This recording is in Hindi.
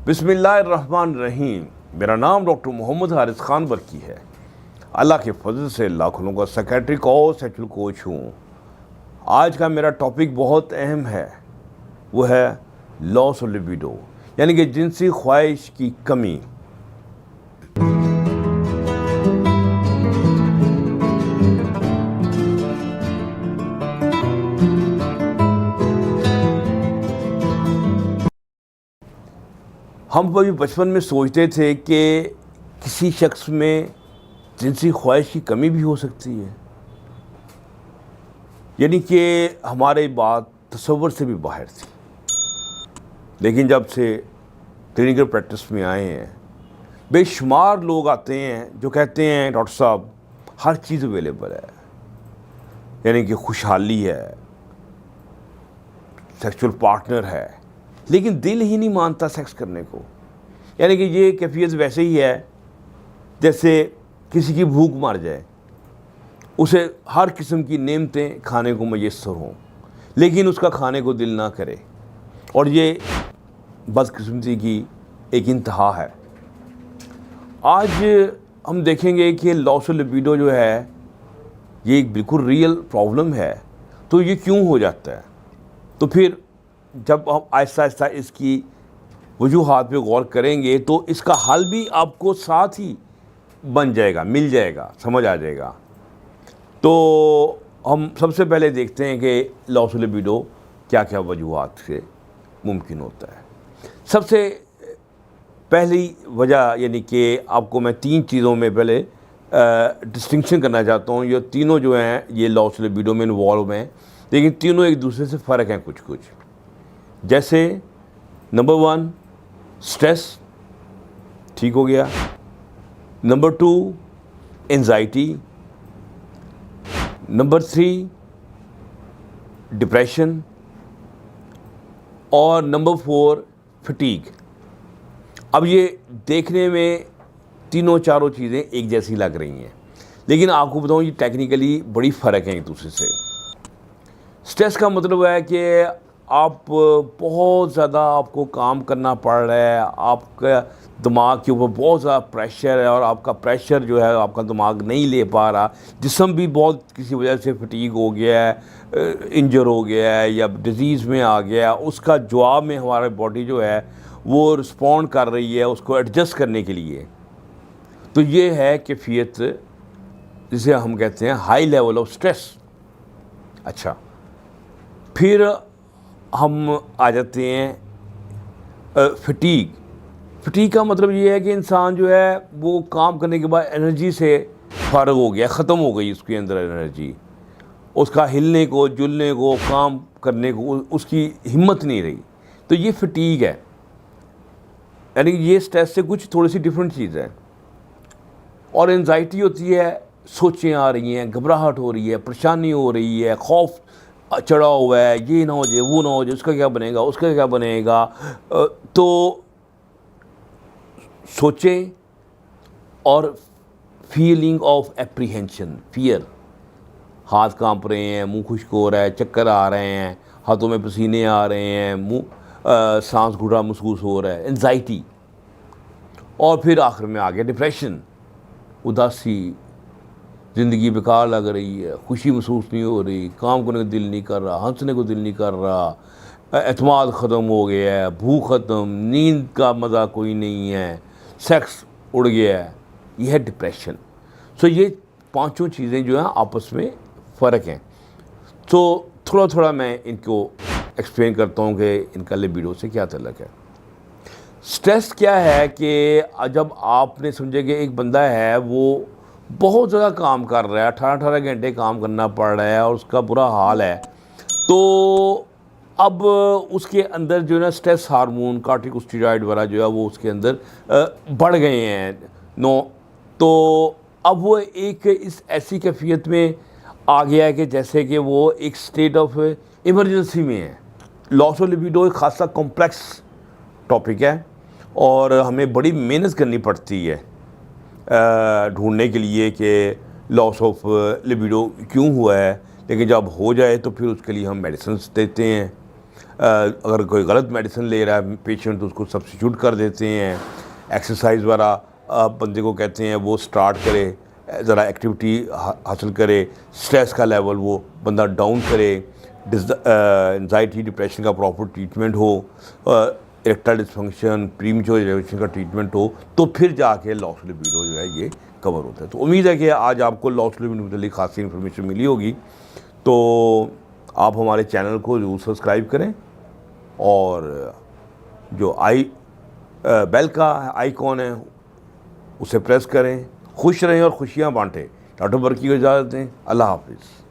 बिस्मिल्लाहिर्रहमानिर्रहीम। मेरा नाम डॉक्टर मोहम्मद हारिस खान बरकी है। अल्लाह के फजल से लाखों का साइकेट्रिक और सेक्सुअल कोच हूँ। आज का मेरा टॉपिक बहुत अहम है, वो है लॉस ऑफ लिबिडो, यानी कि जिनसी ख्वाहिश की कमी। हम कभी बचपन में सोचते थे कि किसी शख्स में जिनसी ख्वाहिश की कमी भी हो सकती है, यानी कि हमारी बात तसव्वुर से भी बाहर थी। लेकिन जब से क्लिनिकल प्रैक्टिस में आए हैं, बेशुमार लोग आते हैं जो कहते हैं डॉक्टर साहब हर चीज़ अवेलेबल है, यानी कि खुशहाली है, सेक्सुअल पार्टनर है, लेकिन दिल ही नहीं मानता सेक्स करने को। यानी कि ये कैफियत वैसे ही है जैसे किसी की भूख मर जाए, उसे हर किस्म की नेमतें खाने को मयस्सर हों, लेकिन उसका खाने को दिल ना करे। और ये बदकिस्मती की एक इंतहा है। आज हम देखेंगे कि लॉस ऑफ लिबिडो जो है ये एक बिल्कुल रियल प्रॉब्लम है। तो ये क्यों हो जाता है? तो फिर जब हम आहिस्ता आहिस्ता इसकी वजूहात पे गौर करेंगे तो इसका हल भी आपको साथ ही बन जाएगा, मिल जाएगा, समझ आ जाएगा। तो हम सबसे पहले देखते हैं कि लॉस ऑफ लिबिडो क्या क्या वजूहात से मुमकिन होता है। सबसे पहली वजह, यानी कि आपको मैं तीन चीज़ों में पहले डिस्टिंक्शन करना चाहता हूँ। ये तीनों जो हैं ये लॉस ऑफ लिबिडो में इन्वॉल्व हैं, लेकिन तीनों एक दूसरे से फ़र्क हैं कुछ कुछ। जैसे नंबर 1 स्ट्रेस, ठीक हो गया। Number 2 anxiety. Number 3 depression. और नंबर 4 फटीग। अब ये देखने में तीनों चारों चीज़ें एक जैसी लग रही हैं, लेकिन आपको बताऊँ ये टेक्निकली बड़ी फ़र्क है एक दूसरे से। स्ट्रेस का मतलब है कि आप बहुत ज़्यादा आपको काम करना पड़ रहा है, आपका दिमाग के ऊपर बहुत ज़्यादा प्रेशर है और आपका प्रेशर जो है आपका दिमाग नहीं ले पा रहा। जिस्म भी बहुत किसी वजह से फटीग हो गया है, इंजर हो गया है या डिज़ीज़ में आ गया है, उसका जवाब में हमारी बॉडी जो है वो रिस्पॉन्ड कर रही है उसको एडजस्ट करने के लिए। तो ये है कैफियत जिसे हम कहते हैं हाई लेवल ऑफ स्ट्रेस। अच्छा, फिर हम आ जाते हैं फटीग। फटीग का मतलब ये है कि इंसान जो है वो काम करने के बाद एनर्जी से फारग हो गया, ख़त्म हो गई उसके अंदर एनर्जी, उसका हिलने को, जुलने को, काम करने को उसकी हिम्मत नहीं रही। तो ये फटीग है, यानी ये स्ट्रेस से कुछ थोड़ी सी डिफरेंट चीज़ है। और एंजाइटी होती है, सोचें आ रही हैं, घबराहट हो रही है, परेशानी हो रही है, खौफ चढ़ा हुआ है, ये ना हो जाए, वो ना हो जाए, उसका क्या बनेगा, उसका क्या बनेगा। तो सोचें। और फीलिंग ऑफ एप्रीहेंशन, फियर, हाथ कांप रहे हैं, मुंह खुश्क हो रहा है, चक्कर आ रहे हैं, हाथों में पसीने आ रहे हैं, मुंह सांस घुटा महसूस हो रहा है, एंजाइटी। और फिर आखिर में आ गया डिप्रेशन, उदासी, ज़िंदगी बेकार लग रही है, खुशी महसूस नहीं हो रही, काम करने को दिल नहीं कर रहा, हंसने को दिल नहीं कर रहा, एतमाद ख़त्म हो गया है, भूख ख़त्म, नींद का मज़ा कोई नहीं है, सेक्स उड़ गया है। यह है डिप्रेशन। सो ये पांचों चीज़ें जो हैं आपस में फ़र्क हैं। तो थोड़ा थोड़ा मैं इनको एक्सप्लेन करता हूँ कि इनका लिबिडो से क्या ताल्लुक़ है। स्ट्रेस क्या है कि जब आपने समझे कि एक बंदा है वो बहुत ज़्यादा काम कर रहा है, 18-18 घंटे काम करना पड़ रहा है और उसका बुरा हाल है, तो अब उसके अंदर जो है ना स्ट्रेस हार्मोन, कॉर्टिकोस्टेरॉइड वगैरह जो है वो उसके अंदर बढ़ गए हैं तो अब वो एक इस ऐसी कैफियत में आ गया है कि जैसे कि वो एक स्टेट ऑफ इमरजेंसी में है। लॉस ऑफ लिबिडो एक खासा कॉम्प्लेक्स टॉपिक है और हमें बड़ी मेहनत करनी पड़ती है ढूंढने के लिए कि लॉस ऑफ लिबिडो क्यों हुआ है। लेकिन जब हो जाए तो फिर उसके लिए हम मेडिसिन देते हैं। अगर कोई गलत मेडिसिन ले रहा है पेशेंट तो उसको सब्स्टिट्यूट कर देते हैं। एक्सरसाइज वगैरह बंदे को कहते हैं वो स्टार्ट करे, ज़रा एक्टिविटी हासिल करे, स्ट्रेस का लेवल वो बंदा डाउन करे, एंजाइटी डिप्रेशन का प्रॉपर ट्रीटमेंट हो, इरेक्टाइल डिसफंक्शन प्रीमेच्योर इजैकुलेशन का ट्रीटमेंट हो, तो फिर जाके लॉस ऑफ लिबिडो जो है ये कवर होता है। तो उम्मीद है कि आज आपको लॉस ऑफ लिबिडो के लिए खासी इन्फॉर्मेशन मिली होगी। तो आप हमारे चैनल को जरूर सब्सक्राइब करें और जो बेल का आइकॉन है उसे प्रेस करें। खुश रहें और खुशियाँ बांटें। डॉक्टर बरकी को इजाज़त दें। अल्लाह हाफिज़।